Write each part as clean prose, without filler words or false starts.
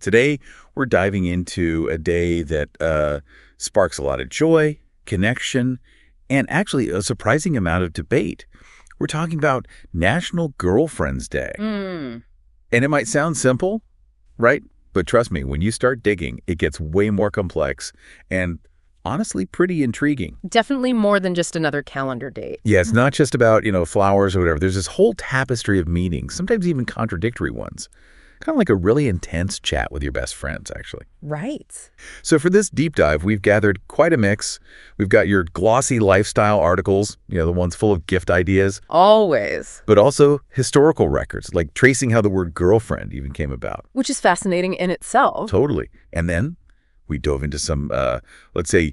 Today, we're diving into a day that sparks a lot of joy, connection, and actually a surprising amount of debate. We're talking about National Girlfriend's Day. And it might sound simple, right? But trust me, when you start digging, it gets way more complex and honestly pretty intriguing. Definitely more than just another calendar date. Yeah, it's not just about, flowers or whatever. There's this whole tapestry of meanings, sometimes even contradictory ones. Kind of like a really intense chat with your best friends, actually. Right. So for this deep dive, we've gathered quite a mix. We've got your glossy lifestyle articles, the ones full of gift ideas. Always. But also historical records, like tracing how the word girlfriend even came about. Which is fascinating in itself. Totally. And then we dove into some, let's say,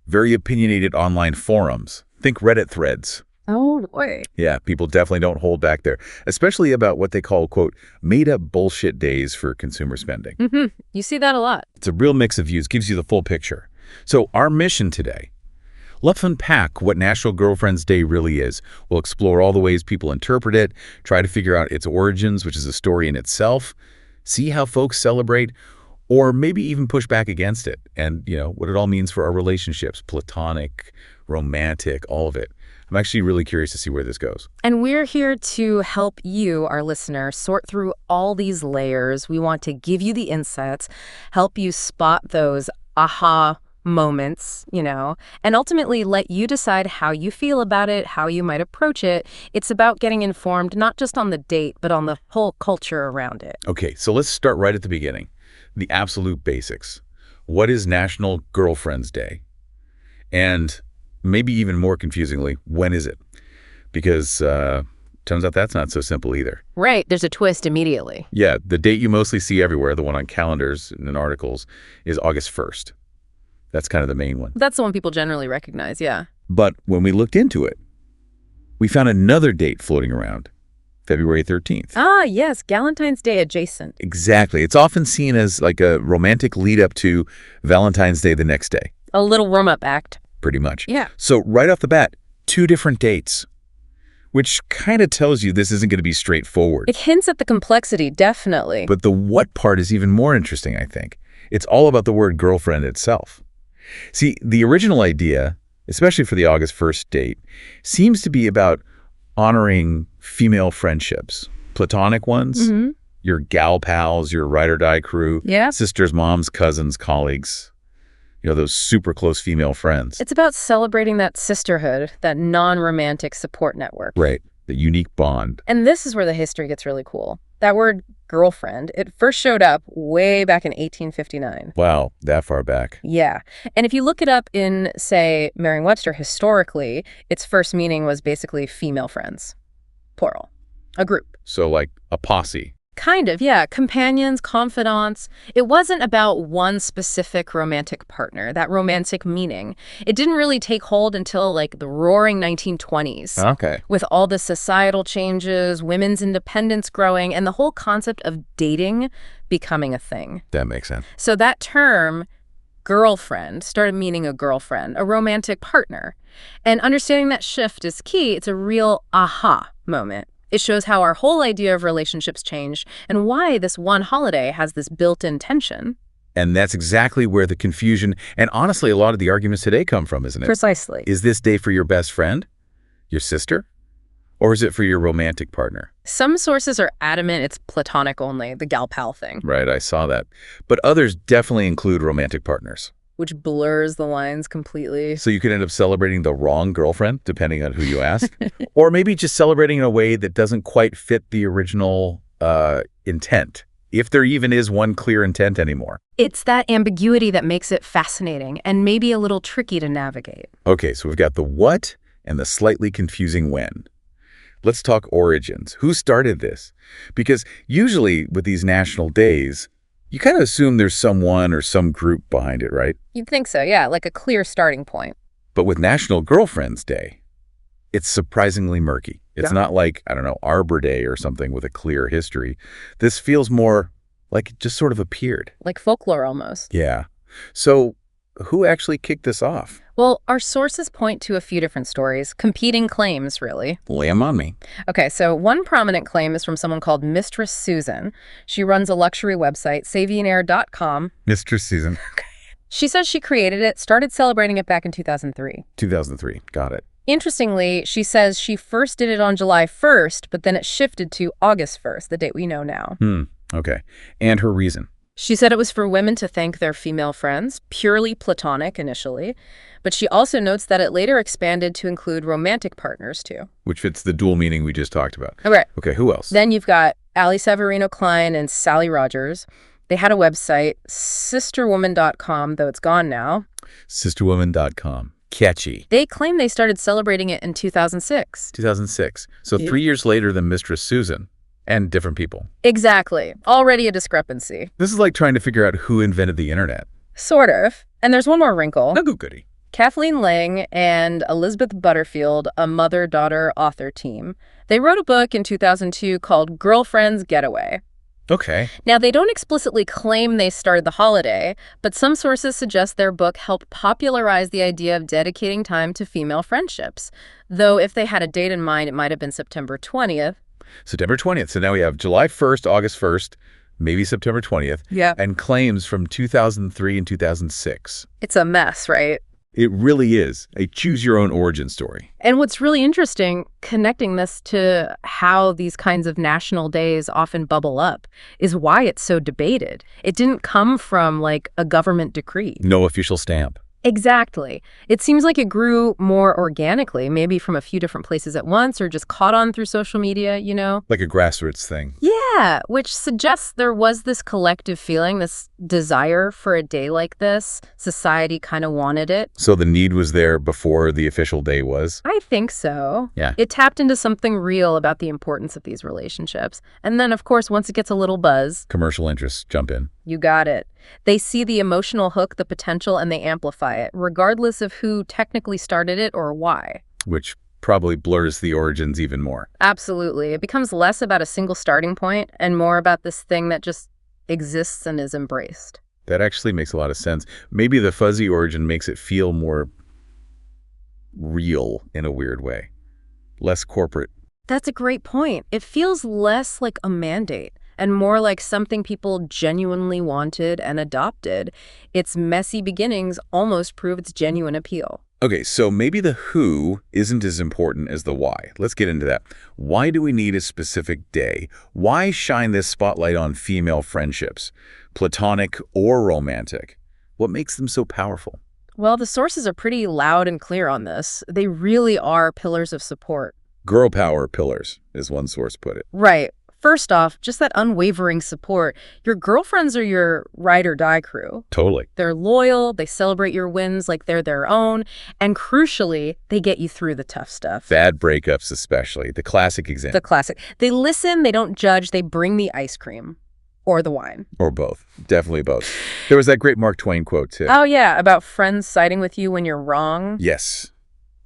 very opinionated online forums. Think Reddit threads. Oh, boy. Yeah, people definitely don't hold back there, especially about what they call, quote, made-up bullshit days for consumer spending. You see that a lot. It's a real mix of views, gives you the full picture. So our mission today, let's unpack what National Girlfriend's Day really is. We'll explore all the ways people interpret it, try to figure out its origins, which is a story in itself, see how folks celebrate, or maybe even push back against it, and, what it all means for our relationships, platonic, romantic, all of it. I'm actually really curious to see where this goes. And we're here to help you, our listener, sort through all these layers. We want to give you the insights, help you spot those aha moments, and ultimately let you decide how you feel about it, how you might approach it. It's about getting informed, not just on the date, but on the whole culture around it. Okay, so let's start right at the beginning. The absolute basics. What is National Girlfriend's Day? And maybe even more confusingly, when is it? Because turns out that's not so simple either. Right. There's a twist immediately. Yeah. The date you mostly see everywhere, the one on calendars and in articles, is August 1st. That's kind of the main one. That's the one people generally recognize, yeah. But when we looked into it, we found another date floating around, February 13th. Ah, yes. Valentine's Day adjacent. Exactly. It's often seen as like a romantic lead up to Valentine's Day the next day. A little warm-up act. Pretty much. Yeah. So right off the bat, 2 different dates, which kind of tells you this isn't going to be straightforward. It hints at the complexity, definitely. But the what part is even more interesting, I think. It's all about the word girlfriend itself. See, the original idea, especially for the August 1st date, seems to be about honoring female friendships, platonic ones, your gal pals, your ride or die crew, sisters, moms, cousins, colleagues. Those super close female friends. It's about celebrating that sisterhood, that non-romantic support network. Right. The unique bond. And this is where the history gets really cool. That word girlfriend, it first showed up way back in 1859. Wow, that far back. Yeah. And if you look it up in, say, Merriam-Webster historically, its first meaning was basically female friends. Plural. A group. So like a posse. Kind of, yeah. Companions, confidants. It wasn't about one specific romantic partner, that romantic meaning. It didn't really take hold until like the roaring 1920s. Okay. With all the societal changes, women's independence growing, and the whole concept of dating becoming a thing. That makes sense. So that term, girlfriend, started meaning a girlfriend, a romantic partner. And understanding that shift is key. It's a real aha moment. It shows how our whole idea of relationships changed and why this one holiday has this built-in tension. And that's exactly where the confusion and honestly a lot of the arguments today come from, isn't it? Precisely. Is this day for your best friend, your sister, or is it for your romantic partner? Some sources are adamant it's platonic only, the gal pal thing. Right, I saw that. But others definitely include romantic partners. Which blurs the lines completely. So you could end up celebrating the wrong girlfriend, depending on who you ask. Or maybe just celebrating in a way that doesn't quite fit the original intent, if there even is one clear intent anymore. It's that ambiguity that makes it fascinating and maybe a little tricky to navigate. Okay, so we've got the what and the slightly confusing when. Let's talk origins. Who started this? Because usually with these national days, you kind of assume there's someone or some group behind it, right? You'd think so, yeah, like a clear starting point. But with National Girlfriend's Day, it's surprisingly murky. It's not like, I don't know, Arbor Day or something with a clear history. This feels more like it just sort of appeared. Like folklore almost. Yeah. So who actually kicked this off? Well, our sources point to a few different stories, competing claims, really. Lay 'em on me. Okay, so one prominent claim is from someone called Mistress Susan. She runs a luxury website, savionair.com. Mr. Season. She says she created it, started celebrating it back in 2003. 2003. Got it. Interestingly, she says she first did it on July 1st, but then it shifted to August 1st, the date we know now. Okay. And her reason? She said it was for women to thank their female friends, purely platonic initially, but she also notes that it later expanded to include romantic partners, too. Which fits the dual meaning we just talked about. Okay. Okay, who else? Then you've got Ali Severino-Klein and Sally Rogers. They had a website, sisterwoman.com, though it's gone now. Sisterwoman.com. Catchy. They claim they started celebrating it in 2006. 2006. So 3 years later than Mistress Susan. And different people. Exactly. Already a discrepancy. This is like trying to figure out who invented the internet. Sort of. And there's one more wrinkle. No goody. Kathleen Lang and Elizabeth Butterfield, a mother-daughter author team, they wrote a book in 2002 called Girlfriend's Getaway. Okay. Now, they don't explicitly claim they started the holiday, but some sources suggest their book helped popularize the idea of dedicating time to female friendships. Though if they had a date in mind, it might have been September 20th. September 20th. So now we have July 1st, August 1st, maybe September 20th. Yeah. And claims from 2003 and 2006. It's a mess, right? It really is a choose-your-own-origin story. And what's really interesting, connecting this to how these kinds of national days often bubble up, is why it's so debated. It didn't come from, like, a government decree. No official stamp. Exactly. It seems like it grew more organically, maybe from a few different places at once or just caught on through social media, you know? Like a grassroots thing. Yeah, which suggests there was this collective feeling, this desire for a day like this. Society kind of wanted it. So the need was there before the official day was? I think so. Yeah. It tapped into something real about the importance of these relationships. And then, of course, once it gets a little buzz, Commercial interests jump in. you got it. They see the emotional hook, the potential, and they amplify it, regardless of who technically started it or why. Which probably blurs the origins even more. Absolutely. It becomes less about a single starting point and more about this thing that just exists and is embraced. That actually makes a lot of sense. Maybe the fuzzy origin makes it feel more real in a weird way. Less corporate. That's a great point. It feels less like a mandate and more like something people genuinely wanted and adopted. Its messy beginnings almost prove its genuine appeal. Okay, so maybe the who isn't as important as the why. Let's get into that. Why do we need a specific day? Why shine this spotlight on female friendships, platonic or romantic? What makes them so powerful? Well, the sources are pretty loud and clear on this. They really are pillars of support. Girl power pillars, as one source put it. Right. First off, just that unwavering support. Your girlfriends are your ride or die crew. Totally. They're loyal, they celebrate your wins like they're their own, and crucially, they get you through the tough stuff. Bad breakups especially, the classic example. The classic. They listen, they don't judge, they bring the ice cream. Or the wine. Or both. Definitely both. There was that great Mark Twain quote, too. Oh, yeah, about friends siding with you when you're wrong. Yes.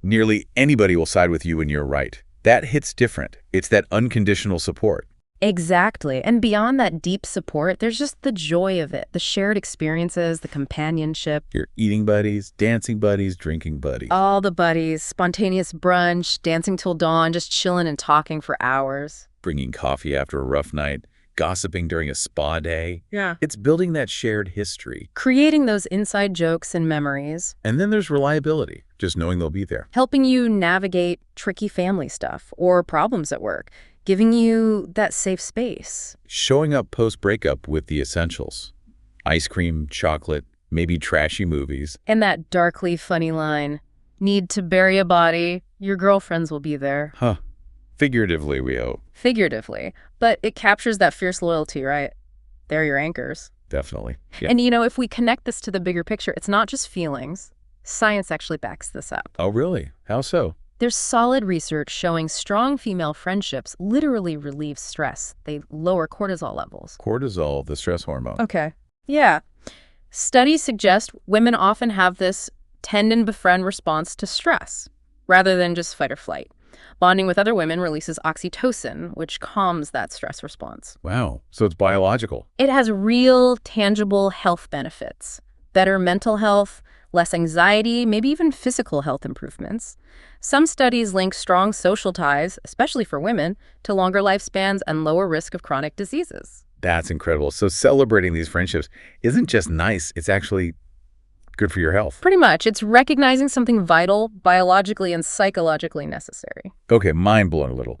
Nearly anybody will side with you when you're right. That hits different. It's that unconditional support. Exactly. And beyond that deep support, there's just the joy of it, the shared experiences, the companionship. Your eating buddies, dancing buddies, drinking buddies. All the buddies, spontaneous brunch, dancing till dawn, just chilling and talking for hours. Bringing coffee after a rough night, gossiping during a spa day. Yeah. It's building that shared history. Creating those inside jokes and memories. And then there's reliability, just knowing they'll be there. Helping you navigate tricky family stuff or problems at work. Giving you that safe space. Showing up post-breakup with the essentials. Ice cream, chocolate, maybe trashy movies. And that darkly funny line, need to bury a body, your girlfriends will be there. Huh. Figuratively, we hope. Figuratively. But it captures that fierce loyalty, right? They're your anchors. Definitely. Yeah. And, you know, if we connect this to the bigger picture, it's not just feelings. Science actually backs this up. Oh, really? How so? There's solid research showing strong female friendships literally relieve stress. They lower cortisol levels. Cortisol, the stress hormone. Okay. Yeah. Studies suggest women often have this tend and befriend response to stress, rather than just fight or flight. Bonding with other women releases oxytocin, which calms that stress response. Wow. So it's biological. It has real, tangible health benefits. Better mental health, less anxiety, maybe even physical health improvements. Some studies link strong social ties, especially for women, to longer lifespans and lower risk of chronic diseases. That's incredible. So celebrating these friendships isn't just nice, it's actually good for your health. Pretty much. It's recognizing something vital, biologically and psychologically necessary. Okay, mind blown a little.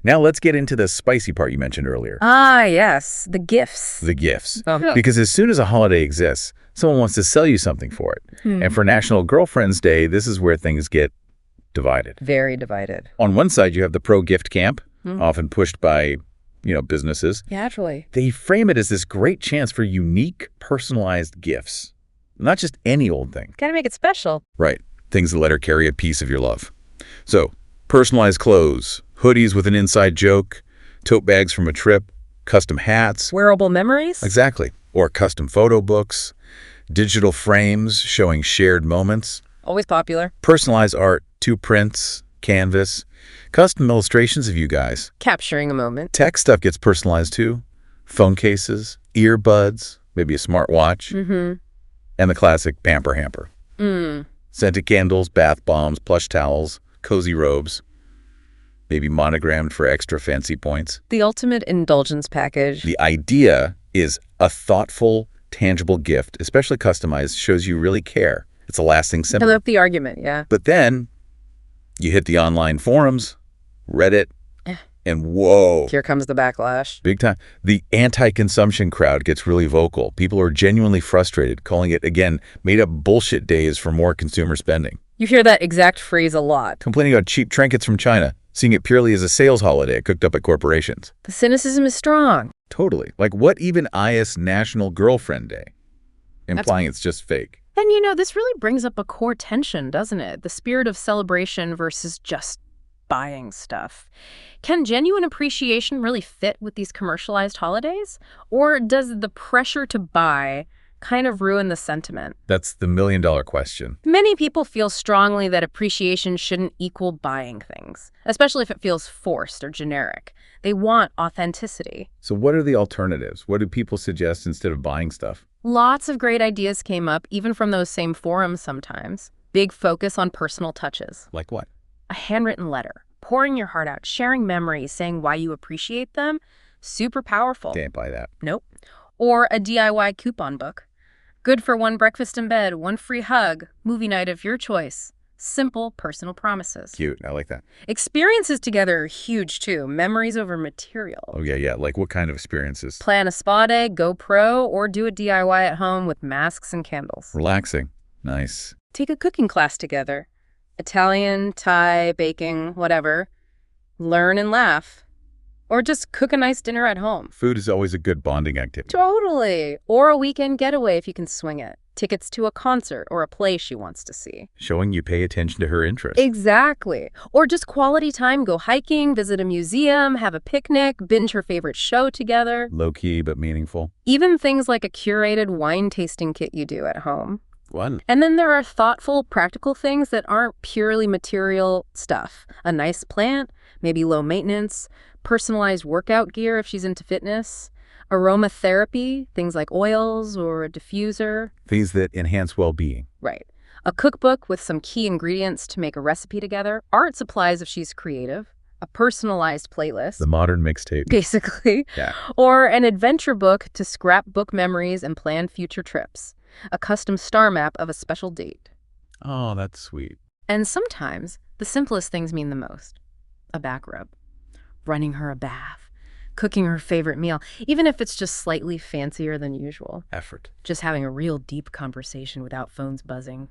Now let's get into the spicy part you mentioned earlier. Ah, yes, the gifts. The gifts. Oh. Because as soon as a holiday exists, someone wants to sell you something for it. And for National Girlfriend's Day, this is where things get divided. Very divided. On one side, you have the pro-gift camp, often pushed by, businesses. Naturally. They frame it as this great chance for unique, personalized gifts. Not just any old thing. Gotta make it special. Right. Things that let her carry a piece of your love. So, personalized clothes, hoodies with an inside joke, tote bags from a trip, custom hats. Wearable memories? Exactly. Or custom photo books, digital frames showing shared moments, Always popular. personalized art, 2 prints, canvas, custom illustrations of you guys. Capturing a moment. Tech stuff gets personalized too. Phone cases, earbuds, maybe a smartwatch. And the classic pamper hamper. Scented candles, bath bombs, plush towels, cozy robes, maybe monogrammed for extra fancy points. The ultimate indulgence package. The idea is a thoughtful, tangible gift, especially customized, shows you really care. It's a lasting I symbol. love the argument, yeah. But then you hit the online forums, Reddit, and whoa. Here comes the backlash. Big time. The anti-consumption crowd gets really vocal. People are genuinely frustrated, calling it, again, made-up bullshit days for more consumer spending. You hear that exact phrase a lot. Complaining about cheap trinkets from China, seeing it purely as a sales holiday cooked up at corporations. The cynicism is strong. Totally. Like, what even is National Girlfriend Day? Implying it's just fake. And this really brings up a core tension, doesn't it? The spirit of celebration versus just buying stuff. Can genuine appreciation really fit with these commercialized holidays? Or does the pressure to buy kind of ruin the sentiment? That's the million-dollar question. Many people feel strongly that appreciation shouldn't equal buying things, especially if it feels forced or generic. They want authenticity. So what are the alternatives? What do people suggest instead of buying stuff? Lots of great ideas came up, even from those same forums sometimes. Big focus on personal touches. Like what? A handwritten letter, pouring your heart out, sharing memories, saying why you appreciate them. Super powerful. Can't buy that. Nope. Or a DIY coupon book. Good for one breakfast in bed, one free hug, movie night of your choice. Simple personal promises. Cute. I like that. Experiences together are huge too. Memories over material. Oh, yeah. Like what kind of experiences? Plan a spa day, go pro, or do a DIY at home with masks and candles. Relaxing. Nice. Take a cooking class together. Italian, Thai, baking, whatever. Learn and laugh. Or just cook a nice dinner at home. Food is always a good bonding activity. Totally. Or a weekend getaway if you can swing it. Tickets to a concert or a play she wants to see. Showing you pay attention to her interests. Exactly. Or just quality time, go hiking, visit a museum, have a picnic, binge her favorite show together. Low-key but meaningful. Even things like a curated wine tasting kit you do at home. Fun. And then there are thoughtful, practical things that aren't purely material stuff. A nice plant, maybe low maintenance, personalized workout gear if she's into fitness, aromatherapy, things like oils or a diffuser. Things that enhance well-being. Right. A cookbook with some key ingredients to make a recipe together, art supplies if she's creative, a personalized playlist. The modern mixtape. Basically. Yeah. Or an adventure book to scrapbook memories and plan future trips. A custom star map of a special date. Oh, that's sweet. And sometimes the simplest things mean the most. A back rub, running her a bath, cooking her favorite meal, even if it's just slightly fancier than usual. Effort. Just having a real deep conversation without phones buzzing.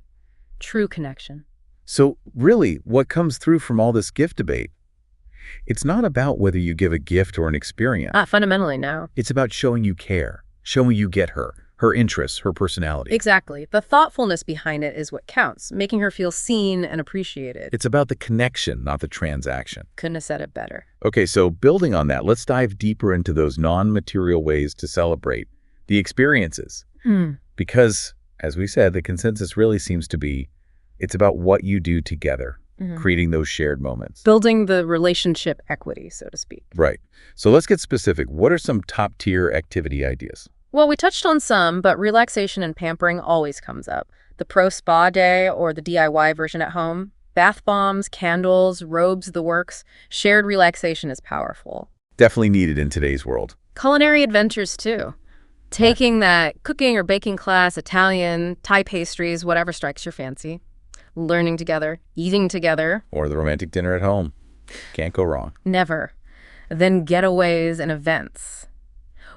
True connection. So really, what comes through from all this gift debate, it's not about whether you give a gift or an experience. Fundamentally, no. It's about showing you care, showing you get her interests, her personality. Exactly. The thoughtfulness behind it is what counts, making her feel seen and appreciated. It's about the connection, not the transaction. Couldn't have said it better. Okay, so building on that, let's dive deeper into those non-material ways to celebrate the experiences. Because, as we said, the consensus really seems to be it's about what you do together, creating those shared moments. Building the relationship equity, so to speak. Right. So let's get specific. What are some top-tier activity ideas? Well, we touched on some, but relaxation and pampering always comes up. The pro spa day or the DIY version at home. Bath bombs, candles, robes, the works. Shared relaxation is powerful. Definitely needed in today's world. Culinary adventures, too. Taking that cooking or baking class, Italian, Thai pastries, whatever strikes your fancy. Learning together, eating together. Or the romantic dinner at home. Can't go wrong. Never. Then getaways and events.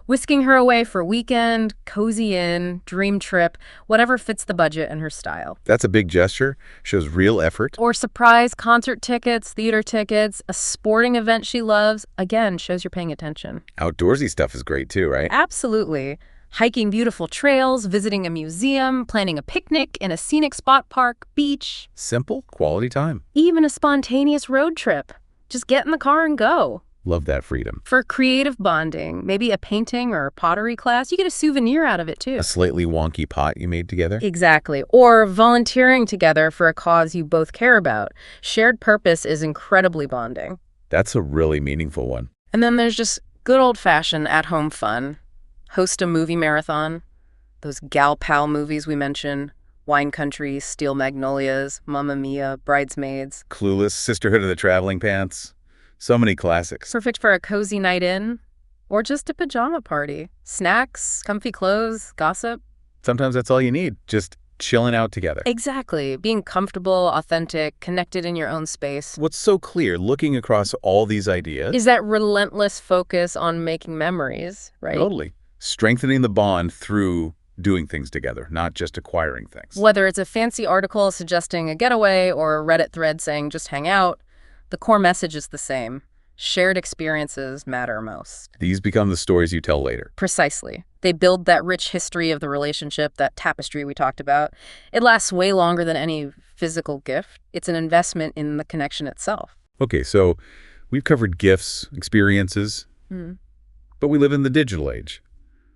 Whisking her away for a weekend, cozy in, dream trip, whatever fits the budget and her style. That's a big gesture, shows real effort. Or surprise concert tickets, theater tickets, a sporting event she loves, again, shows you're paying attention. Outdoorsy stuff is great too, right? Absolutely. Hiking beautiful trails, visiting a museum, planning a picnic in a scenic spot park, beach. Simple, quality time. Even a spontaneous road trip. Just get in the car and go. Love that freedom. For creative bonding, maybe a painting or pottery class, you get a souvenir out of it too. A slightly wonky pot you made together. Exactly. Or volunteering together for a cause you both care about. Shared purpose is incredibly bonding. That's a really meaningful one. And then there's just good old-fashioned at-home fun. Host a movie marathon. Those gal pal movies we mentioned. Wine Country, Steel Magnolias, Mamma Mia, Bridesmaids. Clueless, Sisterhood of the Traveling Pants. So many classics. Perfect for a cozy night in. Or just a pajama party. Snacks, comfy clothes, gossip. Sometimes that's all you need. Just chilling out together. Exactly. Being comfortable, authentic, connected in your own space. What's so clear, looking across all these ideas, Is that relentless focus on making memories, right? totally strengthening the bond through doing things together, not just acquiring things. Whether it's a fancy article suggesting a getaway or a Reddit thread saying just hang out, the core message is the same. Shared experiences matter most. These become the stories you tell later. Precisely. They build that rich history of the relationship, that tapestry we talked about. It lasts way longer than any physical gift. It's an investment in the connection itself. Okay, so we've covered gifts, experiences, but we live in the digital age.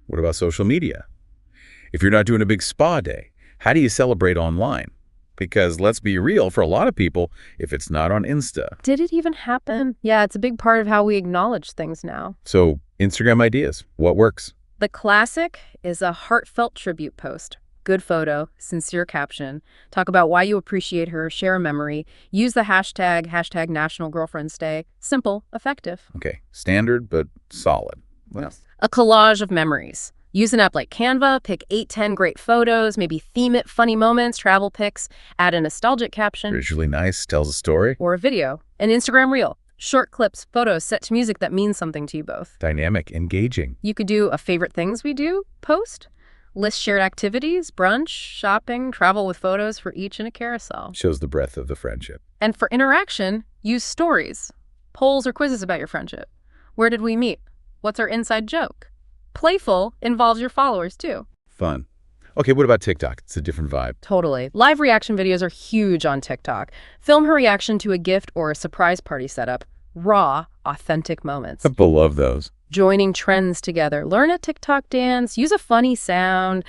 What about social media? If you're not doing a big spa day, how do you celebrate online? Because let's be real, for a lot of people, if it's not on Insta. Did it even happen? Yeah, it's a big part of how we acknowledge things now. So Instagram ideas, what works? The classic is a heartfelt tribute post. Good photo, sincere caption. Talk about why you appreciate her, share a memory. Use the hashtag National Girlfriend's Day. Simple, effective. Okay, standard but solid. What else? A collage of memories. Use an app like Canva, pick 8-10 great photos, maybe theme it funny moments, travel pics, add a nostalgic caption. Visually nice, tells a story. Or a video. An Instagram reel. Short clips, photos set to music that means something to you both. Dynamic, engaging. You could do a favorite things we do post. List shared activities, brunch, shopping, travel with photos for each in a carousel. Shows the breadth of the friendship. And for interaction, use stories. Polls or quizzes about your friendship. Where did we meet? What's our inside joke? Playful involves your followers, too. Fun. Okay, what about TikTok? It's a different vibe. Totally. Live reaction videos are huge on TikTok. Film her reaction to a gift or a surprise party setup. Raw, authentic moments. People love those. Joining trends together. Learn a TikTok dance. Use a funny sound.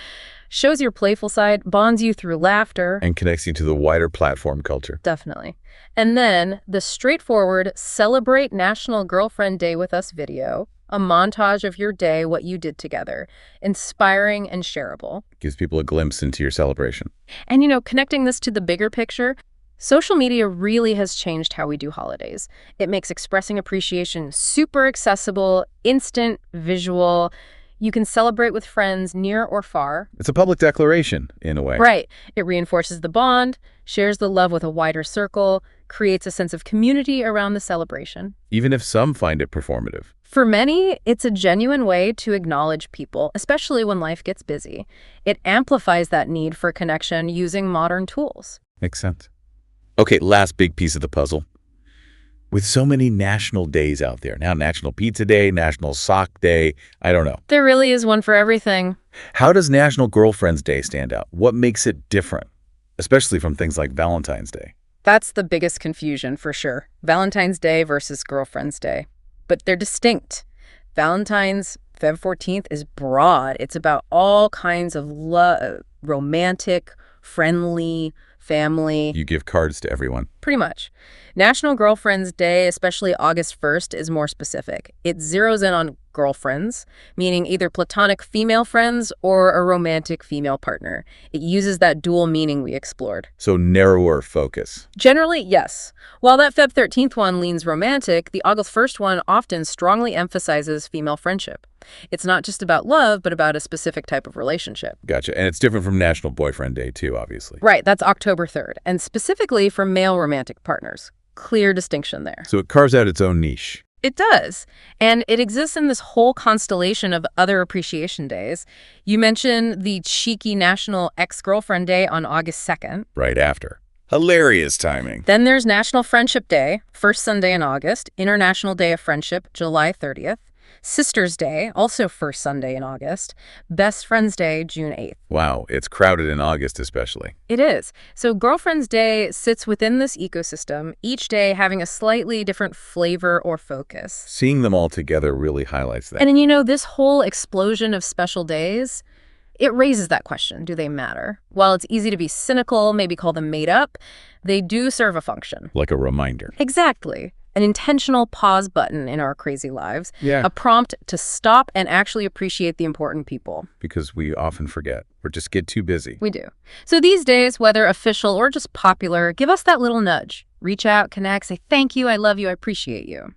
Shows your playful side. Bonds you through laughter. And connects you to the wider platform culture. Definitely. And then the straightforward Celebrate National Girlfriend Day with Us video. A montage of your day, what you did together. Inspiring and shareable. Gives people a glimpse into your celebration. And, connecting this to the bigger picture, social media really has changed how we do holidays. It makes expressing appreciation super accessible, instant, visual. You can celebrate with friends near or far. It's a public declaration, in a way. Right. It reinforces the bond, shares the love with a wider circle, creates a sense of community around the celebration. Even if some find it performative. For many, it's a genuine way to acknowledge people, especially when life gets busy. It amplifies that need for connection using modern tools. Makes sense. Okay, last big piece of the puzzle. With so many national days out there, now National Pizza Day, National Sock Day, I don't know. There really is one for everything. How does National Girlfriend's Day stand out? What makes it different? Especially from things like Valentine's Day. That's the biggest confusion, for sure. Valentine's Day versus Girlfriend's Day. But they're distinct. Valentine's, Feb 14th, is broad. It's about all kinds of romantic, friendly, family. You give cards to everyone. Pretty much. National Girlfriend's Day, especially August 1st, is more specific. It zeroes in on girlfriends, meaning either platonic female friends or a romantic female partner. It uses that dual meaning we explored. So narrower focus. Generally, yes. While that Feb 13th one leans romantic, the August 1st one often strongly emphasizes female friendship. It's not just about love, but about a specific type of relationship. Gotcha. And it's different from National Boyfriend Day, too, obviously. Right, that's October 3rd, and specifically for male romantic partners. Clear distinction there. So it carves out its own niche. It does, and it exists in this whole constellation of other appreciation days. You mentioned the cheeky National Ex-Girlfriend Day on August 2nd. Right after. Hilarious timing. Then there's National Friendship Day, first Sunday in August, International Day of Friendship, July 30th. Sister's Day, also first Sunday in August. Best Friends Day, June 8th. Wow, it's crowded in August especially. It is. So Girlfriend's Day sits within this ecosystem, each day having a slightly different flavor or focus. Seeing them all together really highlights that. And then, you know, this whole explosion of special days, it raises that question, do they matter? While it's easy to be cynical, maybe call them made up, they do serve a function. Like a reminder. Exactly. An intentional pause button in our crazy lives. Yeah. A prompt to stop and actually appreciate the important people. Because we often forget or just get too busy. We do. So these days, whether official or just popular, give us that little nudge. Reach out, connect, say thank you, I love you, I appreciate you.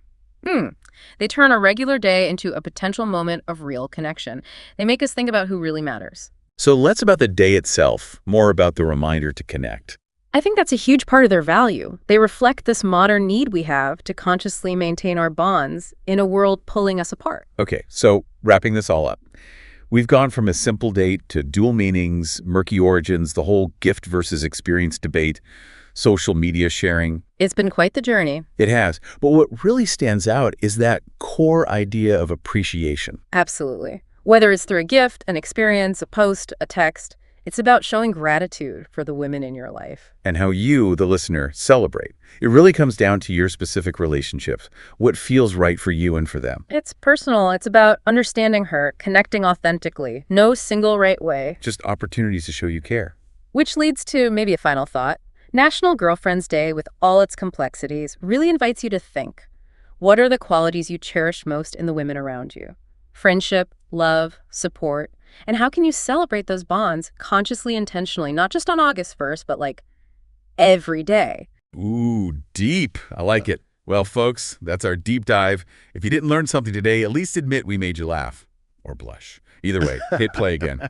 They turn a regular day into a potential moment of real connection. They make us think about who really matters. So less about the day itself, more about the reminder to connect. I think that's a huge part of their value. They reflect this modern need we have to consciously maintain our bonds in a world pulling us apart. Okay, so wrapping this all up. We've gone from a simple date to dual meanings, murky origins, the whole gift versus experience debate, social media sharing. It's been quite the journey. It has. But what really stands out is that core idea of appreciation. Absolutely. Whether it's through a gift, an experience, a post, a text, it's about showing gratitude for the women in your life. And how you, the listener, celebrate. It really comes down to your specific relationships, what feels right for you and for them. It's personal. It's about understanding her, connecting authentically. No single right way. Just opportunities to show you care. Which leads to maybe a final thought. National Girlfriend's Day, with all its complexities, really invites you to think. What are the qualities you cherish most in the women around you? Friendship, love, support. And how can you celebrate those bonds consciously, intentionally, not just on August 1st, but like every day? Ooh, deep. I like it. Well, folks, that's our deep dive. If you didn't learn something today, at least admit we made you laugh or blush. Either way, hit play again.